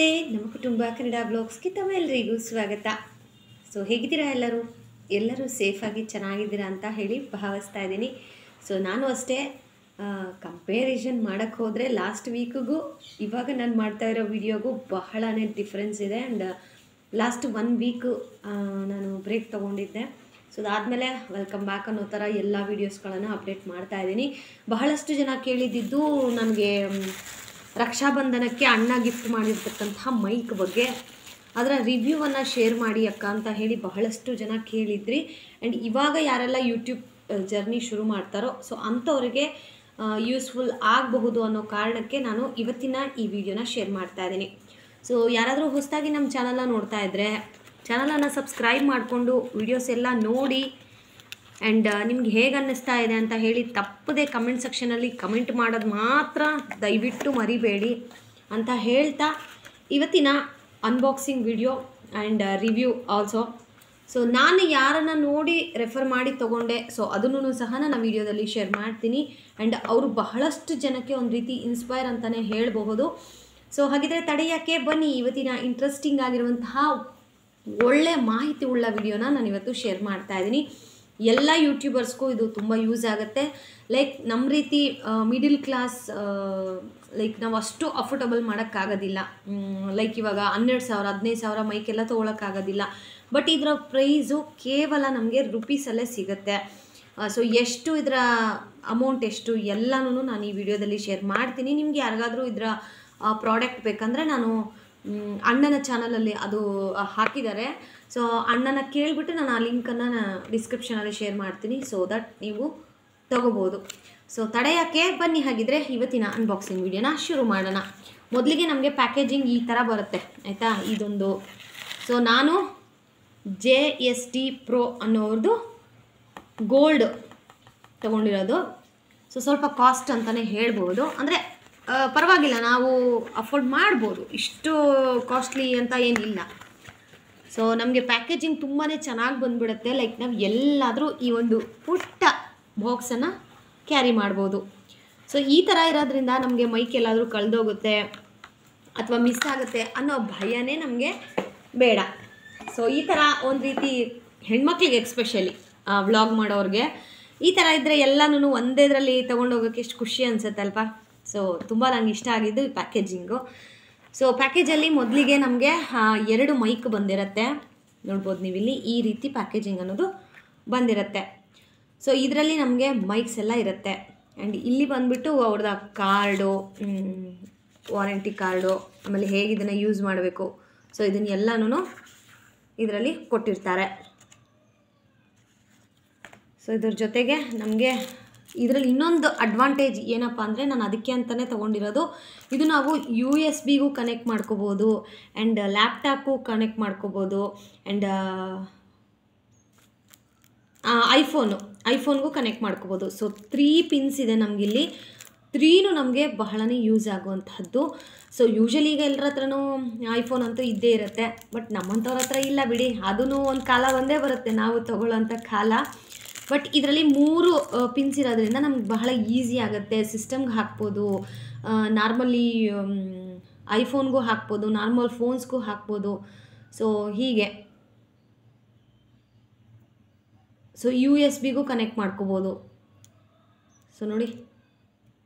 ನಮಸ್ತೆ, ನಮ್ಮ ಕುಟುಂಬ ಕನ್ನಡ ಬ್ಲಾಗ್ಸ್ಗೆ ತಮ್ಮೆಲ್ಲರಿಗೂ ಸ್ವಾಗತ. ಸೊ ಹೇಗಿದ್ದೀರಾ ಎಲ್ಲರೂ ಸೇಫಾಗಿ ಚೆನ್ನಾಗಿದ್ದೀರಾ ಅಂತ ಹೇಳಿ ಭಾವಿಸ್ತಾ ಇದ್ದೀನಿ. ಸೊ ನಾನು ಅಷ್ಟೇ ಕಂಪೇರಿಷನ್ ಮಾಡೋಕ್ಕೆ ಹೋದರೆ ಲಾಸ್ಟ್ ವೀಕಿಗೂ ಇವಾಗ ನಾನು ಮಾಡ್ತಾ ಇರೋ ವಿಡಿಯೋಗೂ ಬಹಳನೇ ಡಿಫ್ರೆನ್ಸ್ ಇದೆ. ಆ್ಯಂಡ್ ಲಾಸ್ಟ್ 1 ವೀಕು ನಾನು ಬ್ರೇಕ್ ತೊಗೊಂಡಿದ್ದೆ. ಸೊ ಅದಾದಮೇಲೆ ವೆಲ್ಕಮ್ ಬ್ಯಾಕ್ ಅನ್ನೋ ಥರ ಎಲ್ಲ ವೀಡಿಯೋಸ್ಗಳನ್ನು ಅಪ್ಡೇಟ್ ಮಾಡ್ತಾ ಇದ್ದೀನಿ. ಬಹಳಷ್ಟು ಜನ ಕೇಳಿದ್ದು ನನಗೆ ರಕ್ಷಾಬಂಧನಕ್ಕೆ ಅಣ್ಣ ಗಿಫ್ಟ್ ಮಾಡಿರ್ತಕ್ಕಂಥ ಮೈಕ್ ಬಗ್ಗೆ ಅದರ ರಿವ್ಯೂವನ್ನು ಶೇರ್ ಮಾಡಿ ಅಕ್ಕ ಅಂತ ಹೇಳಿ ಬಹಳಷ್ಟು ಜನ ಕೇಳಿದ್ರಿ. ಆ್ಯಂಡ್ ಇವಾಗ ಯಾರೆಲ್ಲ ಯೂಟ್ಯೂಬ್ ಜರ್ನಿ ಶುರು ಮಾಡ್ತಾರೋ ಸೊ ಅಂಥವ್ರಿಗೆ ಯೂಸ್ಫುಲ್ ಆಗಬಹುದು ಅನ್ನೋ ಕಾರಣಕ್ಕೆ ನಾನು ಇವತ್ತಿನ ಈ ವಿಡಿಯೋನ ಶೇರ್ ಮಾಡ್ತಾ ಇದ್ದೀನಿ. ಸೊ ಯಾರಾದರೂ ಹೊಸದಾಗಿ ನಮ್ಮ ಚಾನಲ್ನ ನೋಡ್ತಾ ಇದ್ದರೆ ಚಾನಲನ್ನು ಸಬ್ಸ್ಕ್ರೈಬ್ ಮಾಡಿಕೊಂಡು ವಿಡಿಯೋಸ್ ಎಲ್ಲ ನೋಡಿ ಆ್ಯಂಡ್ ನಿಮ್ಗೆ ಹೇಗೆ ಅನ್ನಿಸ್ತಾ ಇದೆ ಅಂತ ಹೇಳಿ ತಪ್ಪದೆ ಕಮೆಂಟ್ ಸೆಕ್ಷನಲ್ಲಿ ಕಮೆಂಟ್ ಮಾಡೋದು ಮಾತ್ರ ದಯವಿಟ್ಟು ಮರಿಬೇಡಿ ಅಂತ ಹೇಳ್ತಾ ಇವತ್ತಿನ unboxing video and review also. So ನಾನು ಯಾರನ್ನು ನೋಡಿ ರೆಫರ್ ಮಾಡಿ ತೊಗೊಂಡೆ ಸೊ ಅದನ್ನು ಸಹ ನಾನು ವಿಡಿಯೋದಲ್ಲಿ ಶೇರ್ ಮಾಡ್ತೀನಿ. ಆ್ಯಂಡ್ ಅವರು ಬಹಳಷ್ಟು ಜನಕ್ಕೆ ಒಂದು ರೀತಿ ಇನ್ಸ್ಪೈರ್ ಅಂತಲೇ ಹೇಳಬಹುದು. ಸೊ ಹಾಗಿದ್ರೆ ತಡೆಯೋಕ್ಕೆ ಬನ್ನಿ, ಇವತ್ತಿನ ಇಂಟ್ರೆಸ್ಟಿಂಗ್ ಆಗಿರುವಂತಹ ಒಳ್ಳೆ ಮಾಹಿತಿ ಉಳ್ಳ ವಿಡಿಯೋನ ನಾನು ಇವತ್ತು ಶೇರ್ ಮಾಡ್ತಾ ಇದ್ದೀನಿ. ಎಲ್ಲ ಯೂಟ್ಯೂಬರ್ಸ್ಗೂ ಇದು ತುಂಬ ಯೂಸ್ ಆಗುತ್ತೆ. ಲೈಕ್ ನಮ್ಮ ರೀತಿ ಮಿಡಿಲ್ ಕ್ಲಾಸ್ ಲೈಕ್ ನಾವು ಅಷ್ಟು ಅಫೋರ್ಡಬಲ್ ಮಾಡೋಕ್ಕಾಗೋದಿಲ್ಲ. ಲೈಕ್ ಇವಾಗ 12,000 15,000 ಮೈಕೆಲ್ಲ ತೊಗೊಳಕ್ಕಾಗೋದಿಲ್ಲ. ಬಟ್ ಇದರ ಪ್ರೈಸು ಕೇವಲ ನಮಗೆ ರುಪೀಸಲ್ಲೇ ಸಿಗುತ್ತೆ. ಸೊ ಎಷ್ಟು ಇದರ ಅಮೌಂಟ್ ಎಷ್ಟು ಎಲ್ಲನೂ ನಾನು ಈ ವಿಡಿಯೋದಲ್ಲಿ ಶೇರ್ ಮಾಡ್ತೀನಿ. ನಿಮಗೆ ಯಾರಿಗಾದರೂ ಇದರ ಪ್ರಾಡಕ್ಟ್ ಬೇಕಂದರೆ ನಾನು ಅಣ್ಣನ ಚಾನಲಲ್ಲಿ ಅದು ಹಾಕಿದ್ದಾರೆ. ಸೊ ಅಣ್ಣನ ಕೇಳಿಬಿಟ್ಟು ನಾನು ಆ ಲಿಂಕನ್ನು ಡಿಸ್ಕ್ರಿಪ್ಷನಲ್ಲಿ ಶೇರ್ ಮಾಡ್ತೀನಿ. ಸೊ ದಟ್ ನೀವು ತೊಗೋಬೋದು. ಸೊ ತಡೆಯೋಕ್ಕೆ ಬನ್ನಿ, ಹಾಗಿದ್ರೆ ಇವತ್ತಿನ ಅನ್ಬಾಕ್ಸಿಂಗ್ ವಿಡಿಯೋನ ಶುರು ಮಾಡೋಣ. ಮೊದಲಿಗೆ ನಮಗೆ ಪ್ಯಾಕೇಜಿಂಗ್ ಈ ಥರ ಬರುತ್ತೆ ಆಯಿತಾ. ಇದೊಂದು ಸೊ ನಾನು JST Pro ಅನ್ನೋರ್ದು ಗೋಲ್ಡ್ ತೊಗೊಂಡಿರೋದು. ಸೊ ಸ್ವಲ್ಪ ಕಾಸ್ಟ್ ಅಂತಲೇ ಹೇಳ್ಬೋದು. ಅಂದರೆ ಪರವಾಗಿಲ್ಲ, ನಾವು ಅಫೋರ್ಡ್ ಮಾಡ್ಬೋದು, ಇಷ್ಟು ಕಾಸ್ಟ್ಲಿ ಅಂತ ಏನಿಲ್ಲ. ಸೊ ನಮಗೆ ಪ್ಯಾಕೇಜಿಂಗ್ ತುಂಬಾ ಚೆನ್ನಾಗಿ ಬಂದುಬಿಡುತ್ತೆ. ಲೈಕ್ ನಾವು ಎಲ್ಲಾದರೂ ಈ ಒಂದು ಪುಟ್ಟ ಬಾಕ್ಸನ್ನು ಕ್ಯಾರಿ ಮಾಡ್ಬೋದು. ಸೊ ಈ ಥರ ಇರೋದ್ರಿಂದ ನಮಗೆ ಮೈಕ್ ಎಲ್ಲಾದರೂ ಕಳೆದೋಗುತ್ತೆ ಅಥವಾ ಮಿಸ್ ಆಗುತ್ತೆ ಅನ್ನೋ ಭಯನೇ ನಮಗೆ ಬೇಡ. ಸೊ ಈ ಥರ ಒಂದು ರೀತಿ ಹೆಣ್ಮಕ್ಳಿಗೆ ಎಕ್ಸ್ಪೆಷಲಿ ವ್ಲಾಗ್ ಮಾಡೋರಿಗೆ ಈ ಥರ ಇದ್ದರೆ ಎಲ್ಲನೂ ಒಂದೇದರಲ್ಲಿ ತೊಗೊಂಡೋಗೋಕ್ಕೆ ಎಷ್ಟು ಖುಷಿ ಅನಿಸುತ್ತಲ್ವ. ಸೊ ತುಂಬ ನನಗೆ ಇಷ್ಟ ಆಗಿದ್ದು ಈ ಪ್ಯಾಕೇಜಿಂಗು. ಸೊ ಪ್ಯಾಕೇಜಲ್ಲಿ ಮೊದಲಿಗೆ ನಮಗೆ 2 ಮೈಕ್ ಬಂದಿರುತ್ತೆ. ನೋಡ್ಬೋದು ನೀವಿಲ್ಲಿ ಈ ರೀತಿ ಪ್ಯಾಕೇಜಿಂಗ್ ಅನ್ನೋದು ಬಂದಿರುತ್ತೆ. ಸೊ ಇದರಲ್ಲಿ ನಮಗೆ ಮೈಕ್ಸ್ ಎಲ್ಲ ಇರುತ್ತೆ. ಆ್ಯಂಡ್ ಇಲ್ಲಿ ಬಂದುಬಿಟ್ಟು ಅವ್ರದ್ದು ಕಾರ್ಡು, ವಾರಂಟಿ ಕಾರ್ಡು, ಆಮೇಲೆ ಹೇಗೆ ಇದನ್ನು ಯೂಸ್ ಮಾಡಬೇಕು ಸೊ ಇದನ್ನೆಲ್ಲನೂ ಇದರಲ್ಲಿ ಕೊಟ್ಟಿರ್ತಾರೆ. ಸೊ ಇದ್ರ ಜೊತೆಗೆ ನಮಗೆ ಇದರಲ್ಲಿ ಇನ್ನೊಂದು ಅಡ್ವಾಂಟೇಜ್ ಏನಪ್ಪ ಅಂದರೆ ನಾನು ಅದಕ್ಕೆ ಅಂತಲೇ ತೊಗೊಂಡಿರೋದು. ಇದು ನಾವು USB-ಗೂ ಕನೆಕ್ಟ್ ಮಾಡ್ಕೋಬೋದು ಆ್ಯಂಡ್ ಲ್ಯಾಪ್ಟಾಪ್ಗೂ ಕನೆಕ್ಟ್ ಮಾಡ್ಕೋಬೋದು ಆ್ಯಂಡ್ ಐಫೋನ್ಗೂ ಕನೆಕ್ಟ್ ಮಾಡ್ಕೋಬೋದು. ಸೊ 3 ಪಿನ್ಸ್ ಇದೆ ನಮಗಿಲ್ಲಿ. 3 ನಮಗೆ ಬಹಳನೇ ಯೂಸ್ ಆಗುವಂಥದ್ದು. ಸೊ ಯೂಶಲಿ ಈಗ ಎಲ್ಲರ ಹತ್ರನೂ ಐಫೋನ್ ಅಂತೂ ಇದ್ದೇ ಇರುತ್ತೆ. ಬಟ್ ನಮ್ಮಂಥವ್ರ ಹತ್ರ ಇಲ್ಲ ಬಿಡಿ, ಅದೂ ಒಂದು ಕಾಲ ಒಂದೇ ಬರುತ್ತೆ ನಾವು ತೊಗೊಳ್ಳೋಂಥ ಕಾಲ. ಬಟ್ ಇದರಲ್ಲಿ 3 ಪಿನ್ಸ್ ಇರೋದ್ರಿಂದ ನಮ್ಗೆ ಬಹಳ ಈಸಿ ಆಗುತ್ತೆ. ಸಿಸ್ಟಮ್ಗೆ ಹಾಕ್ಬೋದು, ನಾರ್ಮಲಿ ಐಫೋನ್ಗೂ ಹಾಕ್ಬೋದು, ನಾರ್ಮಲ್ ಫೋನ್ಸ್ಗೂ ಹಾಕ್ಬೋದು. ಸೊ ಹೀಗೆ ಸೊ USB-ಗೂ ಕನೆಕ್ಟ್ ಮಾಡ್ಕೋಬೋದು. ಸೊ ನೋಡಿ,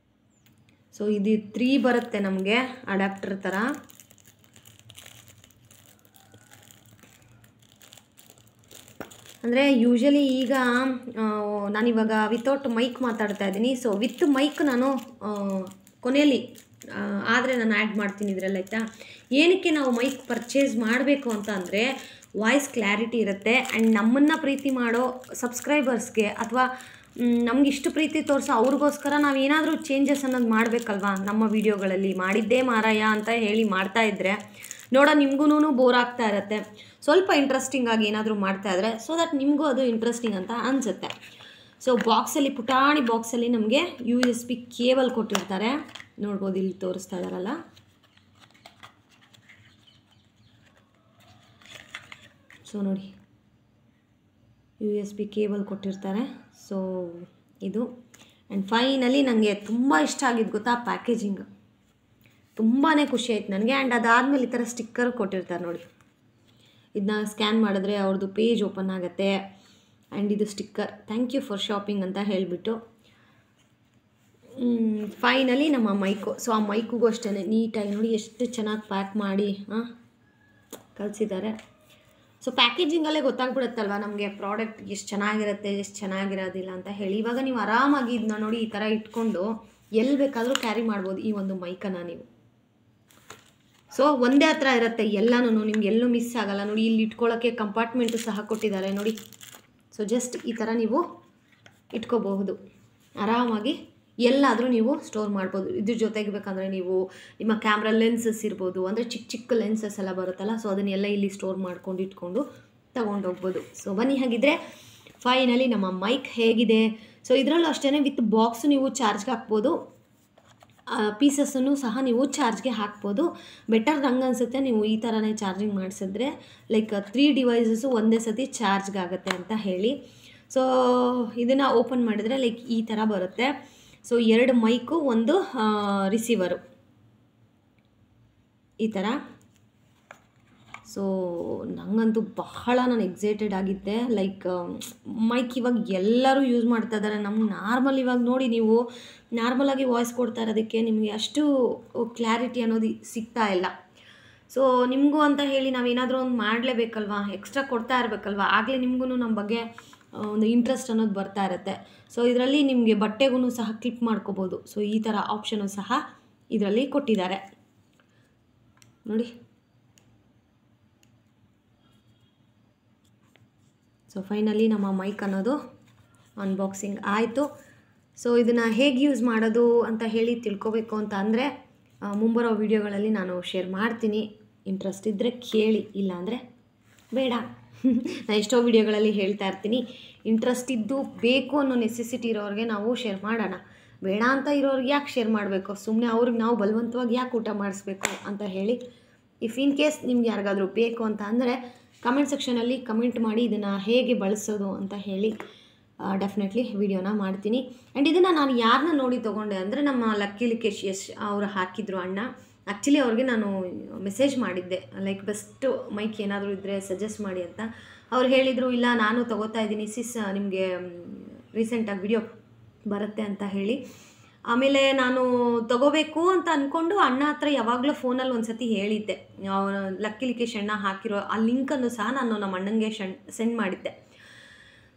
ಸೊ ಇದು 3 ಬರುತ್ತೆ ನಮಗೆ ಅಡ್ಯಾಪ್ಟರ್ ಥರ. ಅಂದರೆ ಯೂಶಲಿ ಈಗ ನಾನಿವಾಗ ವಿತೌಟ್ ಮೈಕ್ ಮಾತಾಡ್ತಾ ಇದ್ದೀನಿ. ಸೊ ವಿತ್ ಮೈಕ್ ನಾನು ಕೊನೆಯಲ್ಲಿ ಆದರೆ ನಾನು ಆ್ಯಡ್ ಮಾಡ್ತೀನಿ ಇದರಲ್ಲಿ ಆಯಿತಾ. ಏನಕ್ಕೆ ನಾವು ಮೈಕ್ ಪರ್ಚೇಸ್ ಮಾಡಬೇಕು ಅಂತ ಅಂದರೆ ವಾಯ್ಸ್ ಕ್ಲಾರಿಟಿ ಇರುತ್ತೆ. ಆ್ಯಂಡ್ ನಮ್ಮನ್ನು ಪ್ರೀತಿ ಮಾಡೋ ಸಬ್ಸ್ಕ್ರೈಬರ್ಸ್ಗೆ ಅಥವಾ ನಮಗಿಷ್ಟು ಪ್ರೀತಿ ತೋರಿಸೋ ಅವ್ರಿಗೋಸ್ಕರ ನಾವು ಏನಾದರೂ ಚೇಂಜಸ್ ಅನ್ನೋದು ಮಾಡಬೇಕಲ್ವಾ. ನಮ್ಮ ವೀಡಿಯೋಗಳಲ್ಲಿ ಮಾಡಿದ್ದೇ ಮಾರಾಯ ಅಂತ ಹೇಳಿ ಮಾಡ್ತಾಯಿದ್ರೆ ನೋಡೋ ನಿಮಗೂ ಬೋರ್ ಆಗ್ತಾ ಇರುತ್ತೆ. ಸ್ವಲ್ಪ ಇಂಟ್ರೆಸ್ಟಿಂಗ್ ಆಗಿ ಏನಾದರೂ ಮಾಡ್ತಾಯಿದ್ರೆ ಸೊ ದಟ್ ನಿಮಗೂ ಅದು ಇಂಟ್ರೆಸ್ಟಿಂಗ್ ಅಂತ ಅನಿಸುತ್ತೆ. ಸೊ ಬಾಕ್ಸಲ್ಲಿ ಪುಟಾಣಿ ಬಾಕ್ಸಲ್ಲಿ ನಮಗೆ USB ಕೇಬಲ್ ಕೊಟ್ಟಿರ್ತಾರೆ. ನೋಡ್ಬೋದು, ಇಲ್ಲಿ ತೋರಿಸ್ತಾ ಇದ್ದಾರಲ್ಲ. ಸೊ ನೋಡಿ, USB ಕೇಬಲ್ ಕೊಟ್ಟಿರ್ತಾರೆ. ಸೊ ಇದು ಆ್ಯಂಡ್ ಫೈನಲಿ ನನಗೆ ತುಂಬ ಇಷ್ಟ ಆಗಿದ್ದು ಗೊತ್ತಾ ಪ್ಯಾಕೇಜಿಂಗ್. ತುಂಬಾ ಖುಷಿ ಆಯ್ತು ನನಗೆ. ಆ್ಯಂಡ್ ಅದಾದಮೇಲೆ ಈ ಥರ ಸ್ಟಿಕ್ಕರ್ ಕೊಟ್ಟಿರ್ತಾರೆ ನೋಡಿ, ಇದನ್ನ ಸ್ಕ್ಯಾನ್ ಮಾಡಿದ್ರೆ ಅವ್ರದ್ದು ಪೇಜ್ ಓಪನ್ ಆಗುತ್ತೆ. ಆ್ಯಂಡ್ ಇದು sticker thank you for shopping ಅಂತ ಹೇಳಿಬಿಟ್ಟು. ಫೈನಲಿ ನಮ್ಮ ಮೈಕು. ಸೊ ಆ ಮೈಕಿಗೂ ಅಷ್ಟೇ ನೀಟಾಗಿ ನೋಡಿ ಎಷ್ಟು ಚೆನ್ನಾಗಿ ಪ್ಯಾಕ್ ಮಾಡಿ ಕಳಿಸಿದ್ದಾರೆ. ಸೊ ಪ್ಯಾಕೇಜಿಂಗಲ್ಲೇ ಗೊತ್ತಾಗ್ಬಿಡುತ್ತಲ್ವ ನಮಗೆ ಪ್ರಾಡಕ್ಟ್ ಎಷ್ಟು ಚೆನ್ನಾಗಿರುತ್ತೆ ಎಷ್ಟು ಚೆನ್ನಾಗಿರೋದಿಲ್ಲ ಅಂತ ಹೇಳಿ. ಇವಾಗ ನೀವು ಆರಾಮಾಗಿ ಇದನ್ನ ನೋಡಿ ಈ ಥರ ಇಟ್ಕೊಂಡು ಎಲ್ಲಿ ಬೇಕಾದರೂ ಕ್ಯಾರಿ ಮಾಡ್ಬೋದು ಈ ಒಂದು ಮೈಕನ್ನು ನೀವು. ಸೊ ಒಂದೇ ಹತ್ರ ಇರುತ್ತೆ ಎಲ್ಲನೂ, ನಿಮ್ಗೆ ಎಲ್ಲೂ ಮಿಸ್ ಆಗೋಲ್ಲ ನೋಡಿ. ಇಲ್ಲಿ ಇಟ್ಕೊಳ್ಳೋಕ್ಕೆ ಕಂಪಾರ್ಟ್ಮೆಂಟು ಸಹ ಕೊಟ್ಟಿದ್ದಾರೆ ನೋಡಿ. ಸೊ ಜಸ್ಟ್ ಈ ಥರ ನೀವು ಇಟ್ಕೋಬಹುದು, ಆರಾಮಾಗಿ ಎಲ್ಲಾದರೂ ನೀವು ಸ್ಟೋರ್ ಮಾಡ್ಬೋದು. ಇದ್ರ ಜೊತೆಗೆ ಬೇಕಂದರೆ ನೀವು ನಿಮ್ಮ ಕ್ಯಾಮ್ರಾ ಲೆನ್ಸಸ್ ಇರ್ಬೋದು, ಅಂದರೆ ಚಿಕ್ಕ ಚಿಕ್ಕ ಲೆನ್ಸಸ್ ಎಲ್ಲ ಬರುತ್ತಲ್ಲ, ಸೊ ಅದನ್ನೆಲ್ಲ ಇಲ್ಲಿ ಸ್ಟೋರ್ ಮಾಡ್ಕೊಂಡು ಇಟ್ಕೊಂಡು ತೊಗೊಂಡೋಗ್ಬೋದು. ಸೊ ಬನ್ನಿ ಹಾಗಿದ್ರೆ ಫೈನಲಿ ನಮ್ಮ ಮೈಕ್ ಹೇಗಿದೆ. ಸೊ ಇದರಲ್ಲೂ ಅಷ್ಟೇ ವಿತ್ ಬಾಕ್ಸು ನೀವು ಚಾರ್ಜ್ಗೆ ಹಾಕ್ಬೋದು, ಪೀಸಸ್ಸನ್ನು ಸಹ ನೀವು ಚಾರ್ಜ್ಗೆ ಹಾಕ್ಬೋದು. ಬೆಟರ್ ನಂಗೆ ಅನಿಸುತ್ತೆ ನೀವು ಈ ಥರನೇ ಚಾರ್ಜಿಂಗ್ ಮಾಡಿಸಿದ್ರೆ ಲೈಕ್ 3 ಡಿವೈಸಸ್ಸು ಒಂದೇ ಸತಿ ಚಾರ್ಜ್ಗೆ ಆಗುತ್ತೆ ಅಂತ ಹೇಳಿ. ಸೊ ಇದನ್ನು ಓಪನ್ ಮಾಡಿದರೆ ಲೈಕ್ ಈ ಥರ ಬರುತ್ತೆ. ಸೊ 2 ಮೈಕು, 1 ರಿಸೀವರು ಈ ಥರ. ಸೊ ನನಗಂತೂ ಬಹಳ ನಾನು ಎಕ್ಸೈಟೆಡ್ ಆಗಿದ್ದೆ. ಲೈಕ್ ಮೈಕ್ ಇವಾಗ ಎಲ್ಲರೂ ಯೂಸ್ ಮಾಡ್ತಾ ಇದ್ದಾರೆ. ನಮ್ಗೆ ನಾರ್ಮಲ್ ಇವಾಗ ನೋಡಿ ನೀವು ನಾರ್ಮಲಾಗಿ ವಾಯ್ಸ್ ಕೊಡ್ತಾ ಇರೋದಕ್ಕೆ ನಿಮಗೆ ಅಷ್ಟು ಕ್ಲಾರಿಟಿ ಅನ್ನೋದು ಸಿಗ್ತಾ ಇಲ್ಲ. ಸೊ ನಿಮಗೂ ಅಂತ ಹೇಳಿ ನಾವೇನಾದರೂ ಒಂದು ಮಾಡಲೇಬೇಕಲ್ವಾ, ಎಕ್ಸ್ಟ್ರಾ ಕೊಡ್ತಾ ಇರಬೇಕಲ್ವ, ಆಗಲೇ ನಿಮಗೂ ನಮ್ಮ ಬಗ್ಗೆ ಒಂದು ಇಂಟ್ರೆಸ್ಟ್ ಅನ್ನೋದು ಬರ್ತಾ ಇರುತ್ತೆ. ಸೊ ಇದರಲ್ಲಿ ನಿಮಗೆ ಬಟ್ಟೆಗೂ ಸಹ ಕ್ಲಿಪ್ ಮಾಡ್ಕೋಬೋದು. ಸೊ ಈ ಥರ ಆಪ್ಷನು ಸಹ ಇದರಲ್ಲಿ ಕೊಟ್ಟಿದ್ದಾರೆ ನೋಡಿ. ಸೊ ಫೈನಲಿ ನಮ್ಮ ಮೈಕ್ ಅನ್ನೋದು ಅನ್ಬಾಕ್ಸಿಂಗ್ ಆಯಿತು. ಸೊ ಇದನ್ನು ಹೇಗೆ ಯೂಸ್ ಮಾಡೋದು ಅಂತ ಹೇಳಿ ತಿಳ್ಕೊಬೇಕು ಅಂತ ಅಂದರೆ ಮುಂಬರೋ ವೀಡಿಯೋಗಳಲ್ಲಿ ನಾನು ಶೇರ್ ಮಾಡ್ತೀನಿ. ಇಂಟ್ರೆಸ್ಟ್ ಇದ್ದರೆ ಕೇಳಿ, ಇಲ್ಲಾಂದರೆ ಬೇಡ. ನಾನು ಎಷ್ಟೋ ವೀಡಿಯೋಗಳಲ್ಲಿ ಹೇಳ್ತಾ ಇರ್ತೀನಿ, ಇಂಟ್ರೆಸ್ಟ್ ಇದ್ದು ಬೇಕು ಅನ್ನೋ ನೆಸೆಸಿಟಿ ಇರೋರಿಗೆ ನಾವು ಶೇರ್ ಮಾಡೋಣ, ಬೇಡ ಅಂತ ಇರೋರಿಗೆ ಯಾಕೆ ಶೇರ್ ಮಾಡಬೇಕು, ಸುಮ್ಮನೆ ಅವ್ರಿಗೆ ನಾವು ಬಲವಂತವಾಗಿ ಯಾಕೆ ಊಟ ಮಾಡಿಸ್ಬೇಕು ಅಂತ ಹೇಳಿ. ಇಫ್ ಇನ್ ಕೇಸ್ ನಿಮ್ಗೆ ಯಾರಿಗಾದರೂ ಬೇಕು ಅಂತ ಅಂದರೆ ಕಮೆಂಟ್ ಸೆಕ್ಷನಲ್ಲಿ ಕಮೆಂಟ್ ಮಾಡಿ ಇದನ್ನು ಹೇಗೆ ಬಳಸೋದು ಅಂತ ಹೇಳಿ ಡೆಫಿನೆಟ್ಲಿ ವಿಡಿಯೋನ ಮಾಡ್ತೀನಿ. ಆ್ಯಂಡ್ ಇದನ್ನು ನಾನು ಯಾರನ್ನ ನೋಡಿ ತೊಗೊಂಡೆ ಅಂದರೆ ನಮ್ಮ ಲಕ್ಕಿ ಲಿಕೇಶ್ ಯಶ್ ಅವರು ಹಾಕಿದ್ರು ಅಣ್ಣ. ಆ್ಯಕ್ಚುಲಿ ಅವ್ರಿಗೆ ನಾನು ಮೆಸೇಜ್ ಮಾಡಿದ್ದೆ ಲೈಕ್ ಬೆಸ್ಟ್ ಮೈಕ್ ಏನಾದರೂ ಇದ್ದರೆ ಸಜೆಸ್ಟ್ ಮಾಡಿ ಅಂತ. ಅವ್ರು ಹೇಳಿದರು ಇಲ್ಲ ನಾನು ತೊಗೋತಾ ಇದ್ದೀನಿ ಸಿಸ್, ನಿಮಗೆ ರೀಸೆಂಟಾಗಿ ವಿಡಿಯೋ ಬರುತ್ತೆ ಅಂತ ಹೇಳಿ. ಆಮೇಲೆ ನಾನು ತೊಗೋಬೇಕು ಅಂತ ಅಂದ್ಕೊಂಡು ಅಣ್ಣ ಹತ್ರ ಯಾವಾಗಲೂ ಫೋನಲ್ಲಿ ಒಂದು ಸತಿ ಹೇಳಿದ್ದೆ. ಲಕ್ಕಿ ಲಿಕೇಶ್ ಅಣ್ಣ ಹಾಕಿರೋ ಆ ಲಿಂಕನ್ನು ಸಹ ನಾನು ನಮ್ಮ ಅಣ್ಣಂಗೆ ಸೆಂಡ್ ಮಾಡಿದ್ದೆ.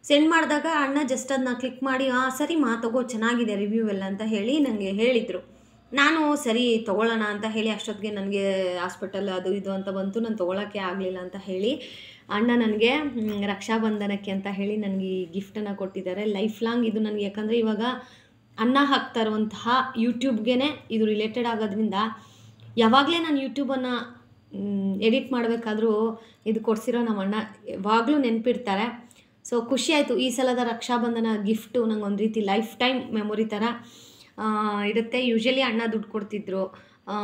ಸೆಂಡ್ ಮಾಡಿದಾಗ ಅಣ್ಣ ಜಸ್ಟ್ ಅದನ್ನ ಕ್ಲಿಕ್ ಮಾಡಿ ಸರಿ ತಗೋ ಚೆನ್ನಾಗಿದೆ ರಿವ್ಯೂ ಎಲ್ಲ ಅಂತ ಹೇಳಿ ನನಗೆ ಹೇಳಿದರು. ನಾನು ಸರಿ ತೊಗೊಳ್ಳೋಣ ಅಂತ ಹೇಳಿ ಅಷ್ಟೊತ್ತಿಗೆ ನನಗೆ ಹಾಸ್ಪಿಟಲ್ ಅದು ಇದು ಅಂತ ಬಂತು, ನಾನು ತೊಗೊಳಕ್ಕೆ ಆಗಲಿಲ್ಲ ಅಂತ ಹೇಳಿ ಅಣ್ಣ ನನಗೆ ರಕ್ಷಾಬಂಧನಕ್ಕೆ ಅಂತ ಹೇಳಿ ನನಗೆ ಈ ಗಿಫ್ಟನ್ನು ಕೊಟ್ಟಿದ್ದಾರೆ. ಲೈಫ್ ಲಾಂಗ್ ಇದು ನನಗೆ, ಯಾಕಂದರೆ ಇವಾಗ ಅಣ್ಣ ಹಾಕ್ತಾ ಇರುವಂತಹ ಯೂಟ್ಯೂಬ್ಗೆ ಇದು ರಿಲೇಟೆಡ್ ಆಗೋದ್ರಿಂದ ಯಾವಾಗಲೇ ನಾನು ಯೂಟ್ಯೂಬನ್ನು ಎಡಿಟ್ ಮಾಡಬೇಕಾದ್ರೂ ಇದು ಕೊಡಿಸಿರೋ ನಮ್ಮ ಅಣ್ಣ ಯಾವಾಗಲೂ ನೆನಪಿರ್ತಾರೆ. ಸೊ ಖುಷಿ ಆಯಿತು. ಈ ಸಲದ ರಕ್ಷಾಬಂಧನ ಗಿಫ್ಟು ನಂಗೆ ಒಂದು ರೀತಿ ಲೈಫ್ ಟೈಮ್ ಮೆಮೊರಿ ಥರ ಇರುತ್ತೆ. ಯೂಶ್ವಲಿ ಅಣ್ಣ ದುಡ್ಡು ಕೊಡ್ತಿದ್ರು,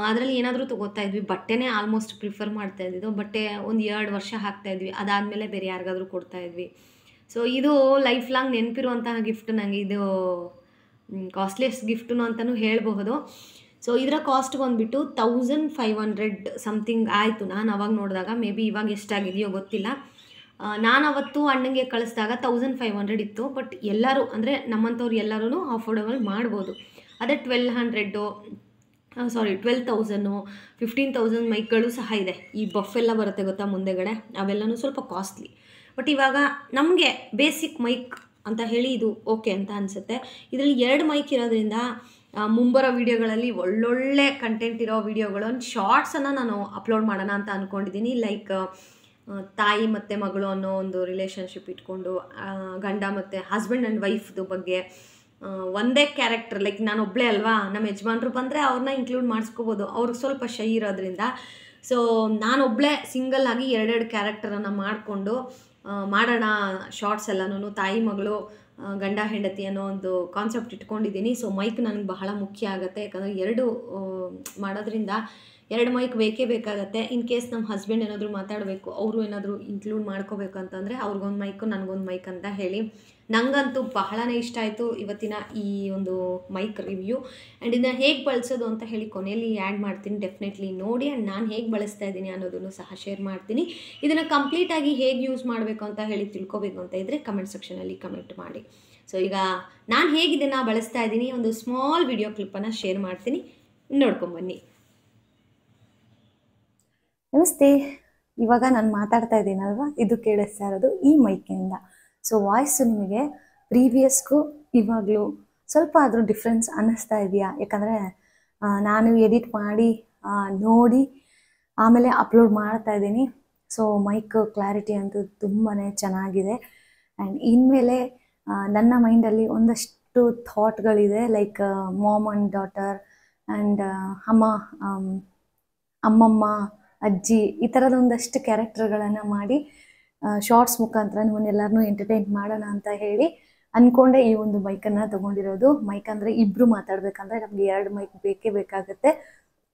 ಅದರಲ್ಲಿ ಏನಾದರೂ ತೊಗೋತಾ ಇದ್ವಿ. ಬಟ್ಟೆನೇ ಆಲ್ಮೋಸ್ಟ್ ಪ್ರಿಫರ್ ಮಾಡ್ತಾ ಇದ್ದಿದ್ದು, ಬಟ್ಟೆ ಒಂದು 2 ವರ್ಷ ಹಾಕ್ತಾಯಿದ್ವಿ, ಅದಾದಮೇಲೆ ಬೇರೆ ಯಾರಿಗಾದ್ರೂ ಕೊಡ್ತಾಯಿದ್ವಿ. ಸೊ ಇದು ಲೈಫ್ ಲಾಂಗ್ ನೆನಪಿರುವಂತಹ ಗಿಫ್ಟ್ ನನಗೆ. ಇದು ಕಾಸ್ಟ್ಲಿಯಸ್ಟ್ ಗಿಫ್ಟು ಅಂತಲೂ ಹೇಳಬಹುದು. ಸೊ ಇದರ ಕಾಸ್ಟ್ ಬಂದುಬಿಟ್ಟು 1500 ಸಮಥಿಂಗ್ ಆಯಿತು. ನಾನು ಅವಾಗ ನೋಡಿದಾಗ, ಮೇ ಬಿ ಇವಾಗ ಎಷ್ಟಾಗಿದೆಯೋ ಗೊತ್ತಿಲ್ಲ. ನಾನು ಅವತ್ತು ಅಣ್ಣಂಗೆ ಕಳಿಸಿದಾಗ 1500 ಇತ್ತು. ಬಟ್ ಎಲ್ಲರೂ ಅಂದರೆ ನಮ್ಮಂಥವ್ರು ಎಲ್ಲರೂ ಅಫೋರ್ಡಬಲ್ ಮಾಡ್ಬೋದು. ಅದೇ 1200 12,000 15,000 ಮೈಕ್ಗಳು ಸಹ ಇದೆ. ಈ ಬಫ್ ಎಲ್ಲ ಬರುತ್ತೆ ಗೊತ್ತಾ ಮುಂದೆಗಡೆ, ಅವೆಲ್ಲನೂ ಸ್ವಲ್ಪ ಕಾಸ್ಟ್ಲಿ. ಬಟ್ ಇವಾಗ ನಮಗೆ ಬೇಸಿಕ್ ಮೈಕ್ ಅಂತ ಹೇಳಿ ಇದು ಓಕೆ ಅಂತ ಅನಿಸುತ್ತೆ. ಇದರಲ್ಲಿ 2 ಮೈಕ್ ಇರೋದ್ರಿಂದ ಮುಂಬರೋ ವೀಡಿಯೋಗಳಲ್ಲಿ ಒಳ್ಳೊಳ್ಳೆ ಕಂಟೆಂಟ್ ಇರೋ ವೀಡಿಯೋಗಳು, ಶಾರ್ಟ್ಸನ್ನು ನಾನು ಅಪ್ಲೋಡ್ ಮಾಡೋಣ ಅಂತ ಅಂದ್ಕೊಂಡಿದ್ದೀನಿ. ಲೈಕ್ ತಾಯಿ ಮತ್ತು ಮಗಳು ಅನ್ನೋ ಒಂದು ರಿಲೇಷನ್ಶಿಪ್ ಇಟ್ಕೊಂಡು ಗಂಡ ಮತ್ತು ಹಸ್ಬೆಂಡ್ ಆ್ಯಂಡ್ ವೈಫ್ದು ಬಗ್ಗೆ ಒಂದೇ ಕ್ಯಾರೆಕ್ಟರ್, ಲೈಕ್ ನಾನು ಒಬ್ಬಳೇ ಅಲ್ವಾ, ನಮ್ಮ ಯಜಮಾನ್ರು ಬಂದರೆ ಅವ್ರನ್ನ ಇನ್ಕ್ಲೂಡ್ ಮಾಡಿಸ್ಕೋಬೋದು, ಅವ್ರಿಗೆ ಸ್ವಲ್ಪ ಶೈ ಇರೋದ್ರಿಂದ. ಸೊ ನಾನೊಬ್ಬಳೇ ಸಿಂಗಲ್ ಆಗಿ 2 ಕ್ಯಾರೆಕ್ಟರನ್ನು ಮಾಡಿಕೊಂಡು ಮಾಡೋಣ ಶಾರ್ಟ್ಸ್ ಎಲ್ಲನೂ. ತಾಯಿ ಮಗಳು ಗಂಡ ಹೆಂಡತಿ ಅನ್ನೋ ಒಂದು ಕಾನ್ಸೆಪ್ಟ್ ಇಟ್ಕೊಂಡಿದ್ದೀನಿ. ಸೊ ಮೈಕ್ ನನಗೆ ಬಹಳ ಮುಖ್ಯ ಆಗುತ್ತೆ, ಯಾಕಂದರೆ 2 ಮಾಡೋದ್ರಿಂದ 2 ಮೈಕ್ ಬೇಕೇ ಬೇಕಾಗತ್ತೆ. ಇನ್ ಕೇಸ್ ನಮ್ಮ ಹಸ್ಬೆಂಡ್ ಏನಾದರೂ ಮಾತಾಡಬೇಕು, ಅವರು ಏನಾದರೂ ಇನ್ಕ್ಲೂಡ್ ಮಾಡ್ಕೋಬೇಕು ಅಂತಂದರೆ ಅವ್ರಿಗೊಂದು ಮೈಕು ನನಗೊಂದು ಮೈಕ್ ಅಂತ ಹೇಳಿ ನನಗಂತೂ ಬಹಳನೇ ಇಷ್ಟ ಆಯಿತು ಇವತ್ತಿನ ಈ ಒಂದು ಮೈಕ್ ರಿವ್ಯೂ. ಆ್ಯಂಡ್ ಇದನ್ನು ಹೇಗೆ ಬಳಸೋದು ಅಂತ ಹೇಳಿ ಕೊನೆಯಲ್ಲಿ ಆ್ಯಡ್ ಮಾಡ್ತೀನಿ, ಡೆಫಿನೆಟ್ಲಿ ನೋಡಿ. ಆ್ಯಂಡ್ ನಾನು ಹೇಗೆ ಬಳಸ್ತಾ ಇದ್ದೀನಿ ಅನ್ನೋದನ್ನು ಸಹ ಶೇರ್ ಮಾಡ್ತೀನಿ. ಇದನ್ನು ಕಂಪ್ಲೀಟಾಗಿ ಹೇಗೆ ಯೂಸ್ ಮಾಡಬೇಕು ಅಂತ ಹೇಳಿ ತಿಳ್ಕೊಬೇಕು ಅಂತ ಇದ್ದರೆ ಕಮೆಂಟ್ ಸೆಕ್ಷನಲ್ಲಿ ಕಮೆಂಟ್ ಮಾಡಿ. ಸೊ ಈಗ ನಾನು ಹೇಗೆ ಇದನ್ನು ಬಳಸ್ತಾ ಇದ್ದೀನಿ ಒಂದು ಸ್ಮಾಲ್ ವಿಡಿಯೋ ಕ್ಲಿಪ್ಪನ್ನು ಶೇರ್ ಮಾಡ್ತೀನಿ, ನೋಡ್ಕೊಂಬನ್ನಿ. ನಮಸ್ತೆ. ಇವಾಗ ನಾನು ಮಾತಾಡ್ತಾ ಇದ್ದೀನಲ್ವ, ಇದು ಕೇಳಿಸ್ತಾ ಇರೋದು ಈ ಮೈಕಿಂದ. ಸೊ ವಾಯ್ಸು ನಿಮಗೆ ಪ್ರೀವಿಯಸ್ಗೂ ಇವಾಗಲೂ ಸ್ವಲ್ಪ ಆದರೂ ಡಿಫ್ರೆನ್ಸ್ ಅನ್ನಿಸ್ತಾ ಇದೆಯಾ? ಯಾಕಂದರೆ ನಾನು ಎಡಿಟ್ ಮಾಡಿ ನೋಡಿ ಆಮೇಲೆ ಅಪ್ಲೋಡ್ ಮಾಡ್ತಾ ಇದ್ದೀನಿ. ಸೊ ಮೈಕ್ ಕ್ಲಾರಿಟಿ ಅಂತೂ ತುಂಬಾ ಚೆನ್ನಾಗಿದೆ. ಆ್ಯಂಡ್ ಇನ್ಮೇಲೆ ನನ್ನ ಮೈಂಡಲ್ಲಿ ಒಂದಷ್ಟು ಥಾಟ್ಗಳಿದೆ, like mom and daughter and ಅಮ್ಮಮ್ಮ, ಅಜ್ಜಿ, ಈ ಥರದ ಒಂದಷ್ಟು ಕ್ಯಾರೆಕ್ಟರ್ಗಳನ್ನು ಮಾಡಿ ಶಾರ್ಟ್ಸ್ ಮುಖಾಂತರ ನಿಮ್ಮನ್ನೆಲ್ಲರನ್ನೂ ಎಂಟರ್ಟೈನ್ ಮಾಡೋಣ ಅಂತ ಹೇಳಿ ಅಂದ್ಕೊಂಡೆ ಈ ಒಂದು ಮೈಕನ್ನು ತೊಗೊಂಡಿರೋದು. ಮೈಕ್ ಅಂದರೆ ಇಬ್ಬರು ಮಾತಾಡಬೇಕಂದ್ರೆ ನಮಗೆ 2 ಮೈಕ್ ಬೇಕೇ ಬೇಕಾಗುತ್ತೆ.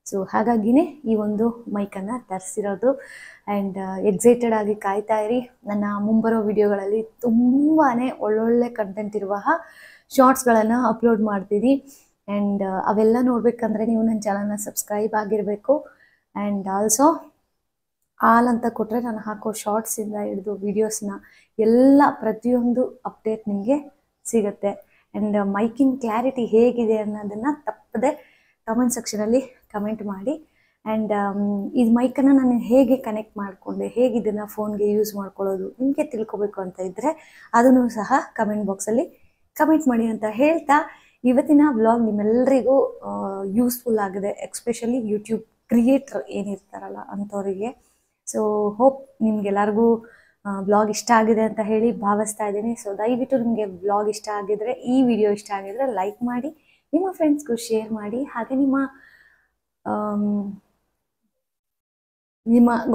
ಸೊ ಹಾಗಾಗಿನೇ ಈ ಒಂದು ಮೈಕನ್ನು ತರಿಸಿರೋದು. ಆ್ಯಂಡ್ ಎಕ್ಸೈಟೆಡ್ ಆಗಿ ಕಾಯ್ತಾ ಇರಿ. ನನ್ನ ಮುಂಬರೋ ವಿಡಿಯೋಗಳಲ್ಲಿ ತುಂಬಾ ಒಳ್ಳೊಳ್ಳೆ ಕಂಟೆಂಟ್ ಇರುವ ಶಾರ್ಟ್ಸ್ಗಳನ್ನು ಅಪ್ಲೋಡ್ ಮಾಡ್ತೀನಿ. ಆ್ಯಂಡ್ ಅವೆಲ್ಲ ನೋಡಬೇಕಂದ್ರೆ ನೀವು ನನ್ನ ಚಾನಲ್ನ ಸಬ್ಸ್ಕ್ರೈಬ್ ಆಗಿರಬೇಕು. ಆ್ಯಂಡ್ ಆಲ್ಸೋ ಆಲ್ ಅಂತ ಕೊಟ್ಟರೆ ನಾನು ಹಾಕೋ ಶಾರ್ಟ್ಸಿಂದ ಹಿಡಿದು ವೀಡಿಯೋಸ್ನ ಎಲ್ಲ ಪ್ರತಿಯೊಂದು ಅಪ್ಡೇಟ್ ನಿಮಗೆ ಸಿಗುತ್ತೆ. ಆ್ಯಂಡ್ ಮೈಕಿನ ಕ್ಲಾರಿಟಿ ಹೇಗಿದೆ ಅನ್ನೋದನ್ನು ತಪ್ಪದೆ ಕಮೆಂಟ್ ಸೆಕ್ಷನಲ್ಲಿ ಕಮೆಂಟ್ ಮಾಡಿ. ಆ್ಯಂಡ್ ಇದು ಮೈಕನ್ನು ನಾನು ಹೇಗೆ ಕನೆಕ್ಟ್ ಮಾಡಿಕೊಂಡೆ, ಹೇಗೆ ಇದನ್ನು ಫೋನ್ಗೆ ಯೂಸ್ ಮಾಡ್ಕೊಳ್ಳೋದು ನಿಮಗೆ ತಿಳ್ಕೊಬೇಕು ಅಂತ ಇದ್ದರೆ ಅದನ್ನು ಸಹ ಕಮೆಂಟ್ ಬಾಕ್ಸಲ್ಲಿ ಕಮೆಂಟ್ ಮಾಡಿ ಅಂತ ಹೇಳ್ತಾ, ಇವತ್ತಿನ ವ್ಲಾಗ್ ನಿಮ್ಮೆಲ್ಲರಿಗೂ ಯೂಸ್ಫುಲ್ ಆಗಿದೆ, ಎಕ್ಸ್ಪೆಷಲಿ ಯೂಟ್ಯೂಬ್ ಕ್ರಿಯೇಟ್ರ್ ಏನಿರ್ತಾರಲ್ಲ ಅಂಥವರಿಗೆ. ಸೊ ಹೋಪ್ ನಿಮ್ಗೆಲ್ಲರಿಗೂ ವ್ಲಾಗ್ ಇಷ್ಟ ಆಗಿದೆ ಅಂತ ಹೇಳಿ ಭಾವಿಸ್ತಾ ಇದ್ದೀನಿ. ಸೊ ದಯವಿಟ್ಟು ನಿಮಗೆ ವ್ಲಾಗ್ ಇಷ್ಟ ಆಗಿದ್ರೆ, ಈ ವಿಡಿಯೋ ಇಷ್ಟ ಆಗಿದ್ರೆ ಲೈಕ್ ಮಾಡಿ, ನಿಮ್ಮ ಫ್ರೆಂಡ್ಸ್ಗೂ ಶೇರ್ ಮಾಡಿ. ಹಾಗೆ ನಿಮ್ಮ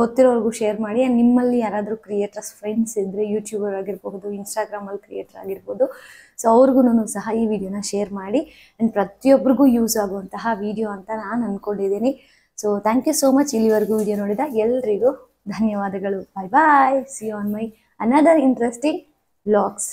ಗೊತ್ತಿರೋರ್ಗೂ ಶೇರ್ ಮಾಡಿ. ಆ್ಯಂಡ್ ನಿಮ್ಮಲ್ಲಿ ಯಾರಾದರೂ ಕ್ರಿಯೇಟರ್ಸ್ ಫ್ರೆಂಡ್ಸ್ ಇದ್ದರೆ, ಯೂಟ್ಯೂಬರ್ ಆಗಿರ್ಬೋದು, ಇನ್ಸ್ಟಾಗ್ರಾಮಲ್ಲಿ ಕ್ರಿಯೇಟರ್ ಆಗಿರ್ಬೋದು, ಸೊ ಅವ್ರಿಗೂ ಸಹ ಈ ವಿಡಿಯೋನ ಶೇರ್ ಮಾಡಿ. ಆ್ಯಂಡ್ ಪ್ರತಿಯೊಬ್ಬರಿಗೂ ಯೂಸ್ ಆಗುವಂತಹ ವಿಡಿಯೋ ಅಂತ ನಾನು ಅಂದ್ಕೊಂಡಿದ್ದೀನಿ. So thank you so much. ಇಲ್ಲಿವರೆಗೂ ವಿಡಿಯೋ ನೋಡಿದ ಎಲ್ರಿಗೂ ಧನ್ಯವಾದಗಳು. Bye bye. See you on my another interesting vlogs.